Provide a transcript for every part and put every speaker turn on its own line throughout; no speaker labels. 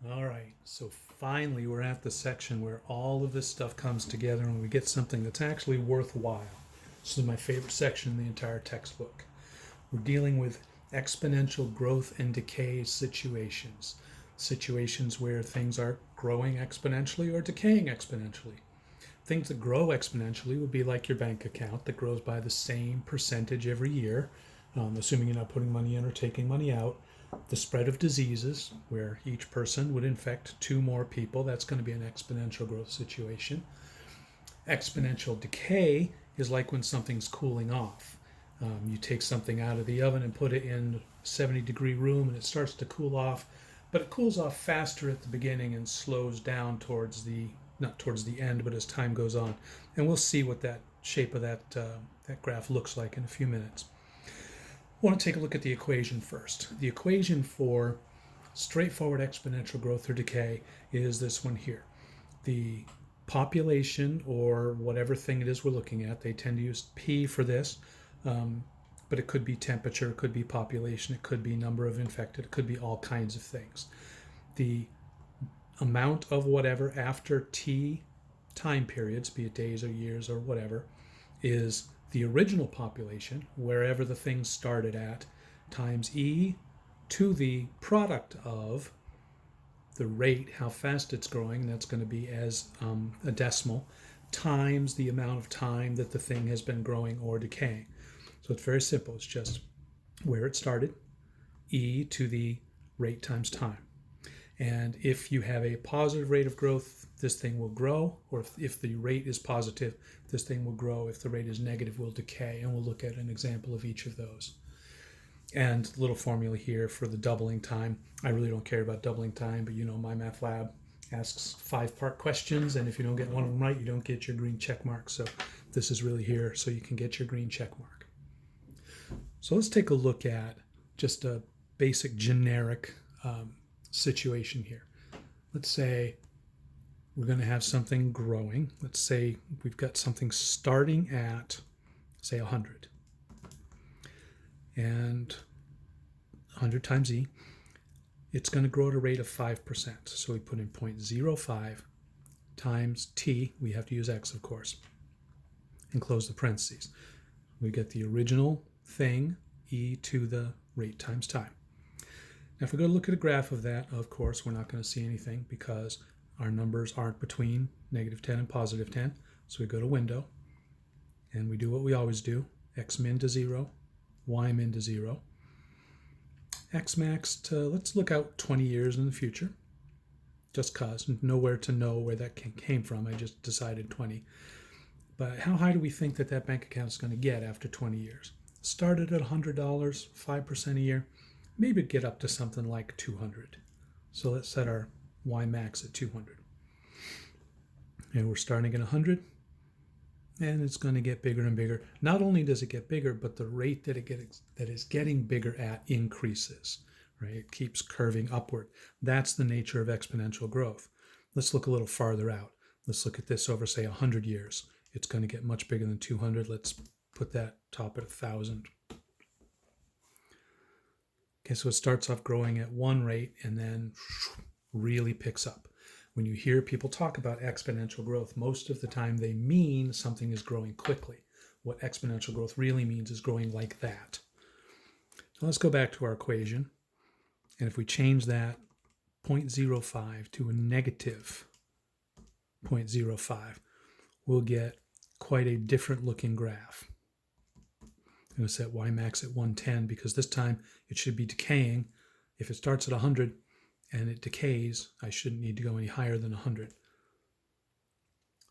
All right, so finally we're at the section where all of this stuff comes together and we get something that's actually worthwhile. This is my favorite section in the entire textbook. We're dealing with exponential growth and decay situations. Situations where things are growing exponentially or decaying exponentially. Things that grow exponentially would be like your bank account that grows by the same percentage every year, assuming you're not putting money in or taking money out. The spread of diseases, where each person would infect two more people, that's going to be an exponential growth situation. Exponential decay is like when something's cooling off. You take something out of the oven and put it in a 70-degree room and it starts to cool off, but it cools off faster at the beginning and slows down towards the, not towards the end, but as time goes on. And we'll see what that shape of that graph looks like in a few minutes. I want to take a look at the equation first. The equation for straightforward exponential growth or decay is this one here. The population, or whatever thing it is we're looking at, they tend to use P for this, but it could be temperature, it could be population, it could be number of infected, it could be all kinds of things. The amount of whatever after T time periods, be it days or years or whatever, is the original population, wherever the thing started at, times E to the product of the rate, how fast it's growing, that's going to be as a decimal, times the amount of time that the thing has been growing or decaying. So it's very simple. It's just where it started, E to the rate times time. And if you have a positive rate of growth, this thing will grow, or if the rate is positive, this thing will grow. If the rate is negative, will decay, and we'll look at an example of each of those. And a little formula here for the doubling time. I really don't care about doubling time, but you know my math lab asks 5-part questions, and if you don't get one of them right, you don't get your green check mark. So this is really here so you can get your green check mark. So let's take a look at just a basic generic situation here. Let's say we're going to have something growing. Let's say we've got something starting at, say, 100. And 100 times E, it's going to grow at a rate of 5%. So we put in 0.05 times T, we have to use X, of course, and close the parentheses. We get the original thing, E to the rate times time. Now, if we go to look at a graph of that, of course, we're not going to see anything because our numbers aren't between -10 and +10. So we go to Window, and we do what we always do, X min to 0, Y min to 0. X max to, let's look out 20 years in the future, just cause, nowhere to know where that came from. I just decided 20. But how high do we think that bank account is going to get after 20 years? Started at $100, 5% a year. Maybe get up to something like 200. So let's set our Y max at 200. And we're starting at 100, and it's going to get bigger and bigger. Not only does it get bigger, but the rate that is getting bigger at increases, right? It keeps curving upward. That's the nature of exponential growth. Let's look a little farther out. Let's look at this over, say, 100 years. It's going to get much bigger than 200. Let's put that top at 1,000. Okay, so it starts off growing at one rate and then really picks up. When you hear people talk about exponential growth, most of the time they mean something is growing quickly. What exponential growth really means is growing like that. So let's go back to our equation. And if we change that 0.05 to a negative 0.05, we'll get quite a different looking graph. I'm going to set Y max at 110 because this time it should be decaying. If it starts at 100 and it decays, I shouldn't need to go any higher than 100.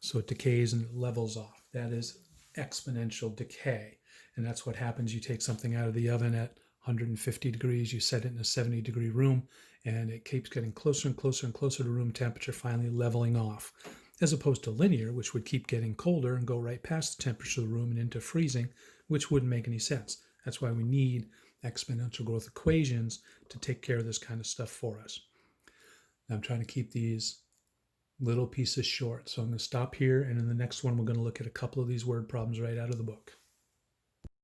So it decays and it levels off. That is exponential decay. And that's what happens. You take something out of the oven at 150 degrees, you set it in a 70-degree room, and it keeps getting closer and closer and closer to room temperature, finally leveling off. As opposed to linear, which would keep getting colder and go right past the temperature of the room and into freezing, which wouldn't make any sense. That's why we need exponential growth equations to take care of this kind of stuff for us. Now I'm trying to keep these little pieces short, so I'm going to stop here, and in the next one we're going to look at a couple of these word problems right out of the book.